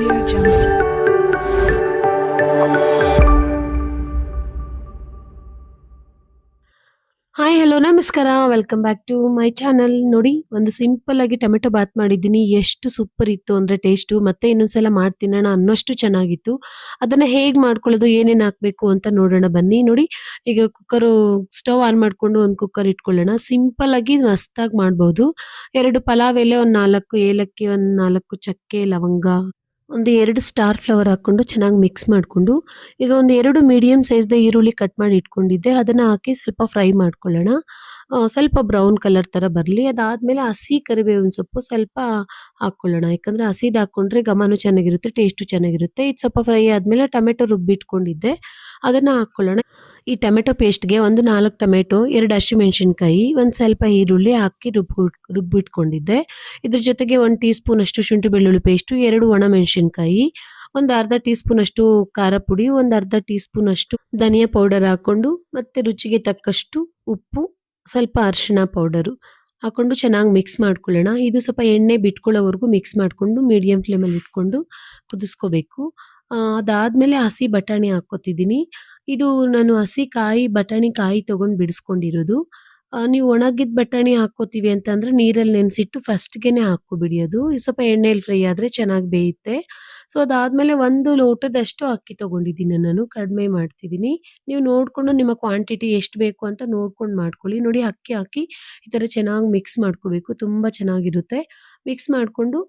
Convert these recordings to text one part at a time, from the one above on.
Audio Jungle. Hi hello ನಮಸ್ಕಾರ, welcome back to my channel. ನೋಡಿ, ಒಂದು ಸಿಂಪಲ್ ಆಗಿ ಟೊಮೆಟೊ ಬಾತ್ ಮಾಡಿದ್ದೀನಿ. ಎಷ್ಟು ಸೂಪರ್ ಇತ್ತು ಅಂದರೆ ಟೇಸ್ಟು, ಮತ್ತೆ ಇನ್ನೊಂದ್ಸಲ ಮಾಡ್ತೀನಣ್ಣ ಅನ್ನೋಷ್ಟು ಚೆನ್ನಾಗಿತ್ತು. ಅದನ್ನು ಹೇಗೆ ಮಾಡ್ಕೊಳ್ಳೋದು, ಏನೇನು ಹಾಕಬೇಕು ಅಂತ ನೋಡೋಣ ಬನ್ನಿ. ನೋಡಿ, ಈಗ ಸ್ಟವ್ ಆನ್ ಮಾಡಿಕೊಂಡು ಒಂದು ಕುಕ್ಕರ್ ಇಟ್ಕೊಳ್ಳೋಣ. ಸಿಂಪಲ್ ಆಗಿ ಮಸ್ತಾಗಿ ಮಾಡ್ಬೋದು. 2 ಪಲಾವ್ ಎಲೆ, ಒಂದು 4 ಏಲಕ್ಕಿ, ಒಂದು 4 ಚಕ್ಕೆ ಲವಂಗ, ಒಂದು 2 ಸ್ಟಾರ್ ಫ್ಲವರ್ ಹಾಕ್ಕೊಂಡು ಚೆನ್ನಾಗಿ ಮಿಕ್ಸ್ ಮಾಡಿಕೊಂಡು, ಈಗ ಒಂದು 2 ಮೀಡಿಯಮ್ ಸೈಜ್ದ ಈರುಳ್ಳಿ ಕಟ್ ಮಾಡಿ ಇಟ್ಕೊಂಡಿದ್ದೆ, ಅದನ್ನು ಹಾಕಿ ಸ್ವಲ್ಪ ಫ್ರೈ ಮಾಡ್ಕೊಳ್ಳೋಣ. ಸ್ವಲ್ಪ ಬ್ರೌನ್ ಕಲರ್ ಥರ ಬರಲಿ. ಅದಾದಮೇಲೆ ಹಸಿ ಕರಿಬೇವಿನ ಸೊಪ್ಪು ಸ್ವಲ್ಪ ಹಾಕ್ಕೊಳ್ಳೋಣ. ಯಾಕಂದರೆ ಹಸಿದು ಹಾಕ್ಕೊಂಡ್ರೆ ಘಮನೂ ಚೆನ್ನಾಗಿರುತ್ತೆ, ಟೇಸ್ಟು ಚೆನ್ನಾಗಿರುತ್ತೆ. ಇದು ಸ್ವಲ್ಪ ಫ್ರೈ ಆದಮೇಲೆ ಟೊಮೆಟೊ ರುಬ್ಬಿಟ್ಕೊಂಡಿದ್ದೆ, ಅದನ್ನು ಹಾಕ್ಕೊಳ್ಳೋಣ. ಈ ಟೊಮೆಟೊ ಪೇಸ್ಟ್ಗೆ ಒಂದು 4 ಟೊಮೆಟೊ, 2 ಹಸಿಮೆಣಸಿನ್ಕಾಯಿ, ಒಂದು ಸ್ವಲ್ಪ ಈರುಳ್ಳಿ ಹಾಕಿ ರುಬ್ಬಿಟ್ಕೊಂಡಿದ್ದೆ. ಇದ್ರ ಜೊತೆಗೆ 1 ಟೀ ಸ್ಪೂನ್ ಅಷ್ಟು ಶುಂಠಿ ಬೆಳ್ಳುಳ್ಳಿ ಪೇಸ್ಟು, 2 ಒಣಮೆಣಸಿನ್ಕಾಯಿ, ಒಂದು ಅರ್ಧ ಟೀ ಸ್ಪೂನ್ ಅಷ್ಟು ಖಾರ ಪುಡಿ, ಒಂದು ಅರ್ಧ ಟೀ ಸ್ಪೂನ್ ಅಷ್ಟು ಧನಿಯಾ ಪೌಡರ್ ಹಾಕ್ಕೊಂಡು, ಮತ್ತೆ ರುಚಿಗೆ ತಕ್ಕಷ್ಟು ಉಪ್ಪು, ಸ್ವಲ್ಪ ಅರಿಶಿಣ ಪೌಡರು ಹಾಕೊಂಡು ಚೆನ್ನಾಗಿ ಮಿಕ್ಸ್ ಮಾಡ್ಕೊಳ್ಳೋಣ. ಇದು ಸ್ವಲ್ಪ ಎಣ್ಣೆ ಬಿಟ್ಕೊಳ್ಳೋವರೆಗೂ ಮಿಕ್ಸ್ ಮಾಡಿಕೊಂಡು ಮೀಡಿಯಂ ಫ್ಲೇಮಲ್ಲಿ ಇಟ್ಕೊಂಡು ಕುದಿಸ್ಕೋಬೇಕು. ಅದಾದಮೇಲೆ ಹಸಿ ಬಟಾಣಿ ಹಾಕ್ಕೋತಿದ್ದೀನಿ. ಇದು ನಾನು ಹಸಿ ಬಟಾಣಿ ಕಾಯಿ ತೊಗೊಂಡು ಬಿಡಿಸ್ಕೊಂಡಿರೋದು. ನೀವು ಒಣಗಿದ ಬಟಾಣಿ ಹಾಕ್ಕೋತೀವಿ ಅಂತಂದರೆ ನೀರಲ್ಲಿ ನೆನೆಸಿಟ್ಟು ಫಸ್ಟ್ಗೆನೆ ಹಾಕ್ಕೊಬಿಡಿ. ಅದು ಸ್ವಲ್ಪ ಎಣ್ಣೆಯಲ್ಲಿ ಫ್ರೈ ಆದರೆ ಚೆನ್ನಾಗಿ ಬೇಯುತ್ತೆ. ಸೊ ಅದಾದಮೇಲೆ 1 ಲೋಟದಷ್ಟು ಅಕ್ಕಿ ತೊಗೊಂಡಿದ್ದೀನಿ, ನಾನು ಕಡಿಮೆ ಮಾಡ್ತಿದ್ದೀನಿ. ನೀವು ನೋಡಿಕೊಂಡು ನಿಮ್ಮ ಕ್ವಾಂಟಿಟಿ ಎಷ್ಟು ಬೇಕು ಅಂತ ನೋಡ್ಕೊಂಡು ಮಾಡ್ಕೊಳ್ಳಿ. ನೋಡಿ, ಅಕ್ಕಿ ಹಾಕಿ ಈ ಥರ ಚೆನ್ನಾಗಿ ಮಿಕ್ಸ್ ಮಾಡ್ಕೋಬೇಕು, ತುಂಬ ಚೆನ್ನಾಗಿರುತ್ತೆ. ಮಿಕ್ಸ್ ಮಾಡಿಕೊಂಡು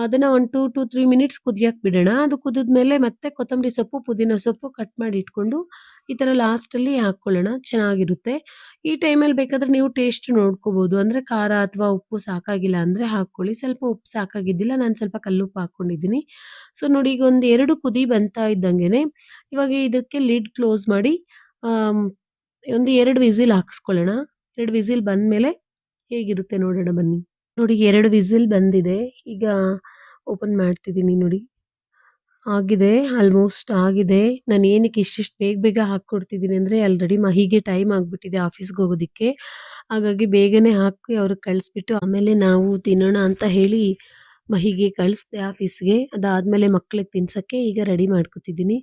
ಅದನ್ನು ಒಂದು 2 to 3 ಮಿನಿಟ್ಸ್ ಕುದಿಯಕ್ಕೆ ಬಿಡೋಣ. ಅದು ಕುದಿದ್ಮೇಲೆ ಮತ್ತೆ ಕೊತ್ತಂಬರಿ ಸೊಪ್ಪು, ಪುದೀನ ಸೊಪ್ಪು ಕಟ್ ಮಾಡಿ ಇಟ್ಕೊಂಡು ಈ ಥರ ಲಾಸ್ಟಲ್ಲಿ ಹಾಕ್ಕೊಳ್ಳೋಣ, ಚೆನ್ನಾಗಿರುತ್ತೆ. ಈ ಟೈಮಲ್ಲಿ ಬೇಕಾದರೆ ನೀವು ಟೇಸ್ಟ್ ನೋಡ್ಕೋಬೋದು, ಅಂದರೆ ಖಾರ ಅಥವಾ ಉಪ್ಪು ಸಾಕಾಗಿಲ್ಲ ಅಂದರೆ ಹಾಕ್ಕೊಳ್ಳಿ. ಸ್ವಲ್ಪ ಉಪ್ಪು ಸಾಕಾಗಿದ್ದಿಲ್ಲ, ನಾನು ಸ್ವಲ್ಪ ಕಲ್ಲುಪ್ಪು ಹಾಕ್ಕೊಂಡಿದ್ದೀನಿ. ಸೊ ನೋಡಿ, ಈಗ ಒಂದು 2 ಕುದಿ ಬಂತಾ ಇದ್ದಂಗೆ ಇವಾಗ ಇದಕ್ಕೆ ಲಿಡ್ ಕ್ಲೋಸ್ ಮಾಡಿ ಒಂದು 2 ವಿಸಿಲ್ ಹಾಕಿಸ್ಕೊಳ್ಳೋಣ. 2 ವಿಸಿಲ್ ಬಂದಮೇಲೆ ಹೇಗಿರುತ್ತೆ ನೋಡೋಣ ಬನ್ನಿ. ನೋಡಿ, 2 ವಿಸಿಲ್ ಬಂದಿದೆ. ಈಗ ಓಪನ್ ಮಾಡ್ತಿದ್ದೀನಿ. ನೋಡಿ, ಆಗಿದೆ, ಆಲ್ಮೋಸ್ಟ್ ಆಗಿದೆ. ನಾನು ಏನಕ್ಕೆ ಇಷ್ಟಿಷ್ಟು ಬೇಗ ಹಾಕ್ಕೊಡ್ತಿದ್ದೀನಿ ಅಂದರೆ ಆಲ್ರೆಡಿ ಮಹಿಗೆ ಟೈಮ್ ಆಗಿಬಿಟ್ಟಿದೆ ಆಫೀಸ್ಗೆ ಹೋಗೋದಕ್ಕೆ. ಹಾಗಾಗಿ ಬೇಗನೆ ಹಾಕಿ ಅವ್ರಿಗೆ ಕಳಿಸ್ಬಿಟ್ಟು ಆಮೇಲೆ ನಾವು ತಿನ್ನೋಣ ಅಂತ ಹೇಳಿ ಮಹಿಗೆ ಕಳಿಸ್ದೆ ಆಫೀಸ್ಗೆ. ಅದಾದಮೇಲೆ ಮಕ್ಕಳಿಗೆ ತಿನ್ಸೋಕ್ಕೆ ಈಗ ರೆಡಿ ಮಾಡ್ಕೊತಿದ್ದೀನಿ.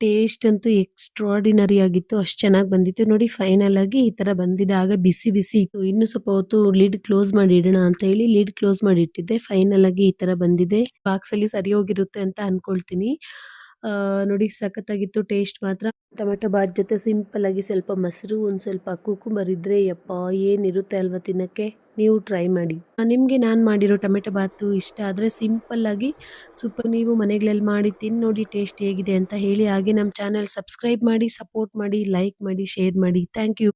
ಟೇಸ್ಟ್ ಅಂತೂ ಎಕ್ಸ್ಟ್ರಾಡಿನರಿ ಆಗಿತ್ತು, ಅಷ್ಟು ಚೆನ್ನಾಗಿ ಬಂದಿತ್ತು. ನೋಡಿ, ಫೈನಲ್ ಆಗಿ ಈ ಥರ ಬಂದಿದೆ. ಆಗ ಬಿಸಿ ಬಿಸಿ ಇತ್ತು. ಇನ್ನೂ ಸ್ವಲ್ಪ ಹೊತ್ತು ಲಿಡ್ ಕ್ಲೋಸ್ ಮಾಡಿ ಇಡೋಣ ಅಂತ ಹೇಳಿ ಲಿಡ್ ಕ್ಲೋಸ್ ಮಾಡಿ ಇಟ್ಟಿದ್ದೆ. ಫೈನಲ್ ಆಗಿ ಈ ಥರ ಬಂದಿದೆ. ಬಾಕ್ಸಲ್ಲಿ ಸರಿ ಹೋಗಿರುತ್ತೆ ಅಂತ ಅಂದ್ಕೊಳ್ತೀನಿ. ನೋಡಿ, ಸಖತ್ತಾಗಿತ್ತು ಟೇಸ್ಟ್ ಮಾತ್ರ. ಟೊಮೆಟೊ ಬಾತ್ ಜೊತೆ ಸಿಂಪಲ್ ಆಗಿ ಸ್ವಲ್ಪ ಮೊಸರು, ಒಂದು ಸ್ವಲ್ಪ ಕುಕುಂಬರ್ ಇದ್ದರೆ ಯಪ್ಪ ಏನಿರುತ್ತೆ ಅಲ್ವಾ ತಿನ್ನೋಕ್ಕೆ. ನೀವು ಟ್ರೈ ಮಾಡಿ. ನಿಮಗೆ ನಾನು ಮಾಡಿರೋ ಟೊಮೆಟೊ ಬಾತು ಇಷ್ಟ ಆದರೆ ಸಿಂಪಲ್ ಆಗಿ ಸೂಪರ್ ನೀವು ಮನೆಗಳಲ್ಲಿ ಮಾಡಿ ತಿಂದು ನೋಡಿ ಟೇಸ್ಟ್ ಹೇಗಿದೆ ಅಂತ ಹೇಳಿ. ಹಾಗೆ ನಮ್ಮ ಚಾನಲ್ ಸಬ್ಸ್ಕ್ರೈಬ್ ಮಾಡಿ, ಸಪೋರ್ಟ್ ಮಾಡಿ, ಲೈಕ್ ಮಾಡಿ, ಶೇರ್ ಮಾಡಿ. Thank you.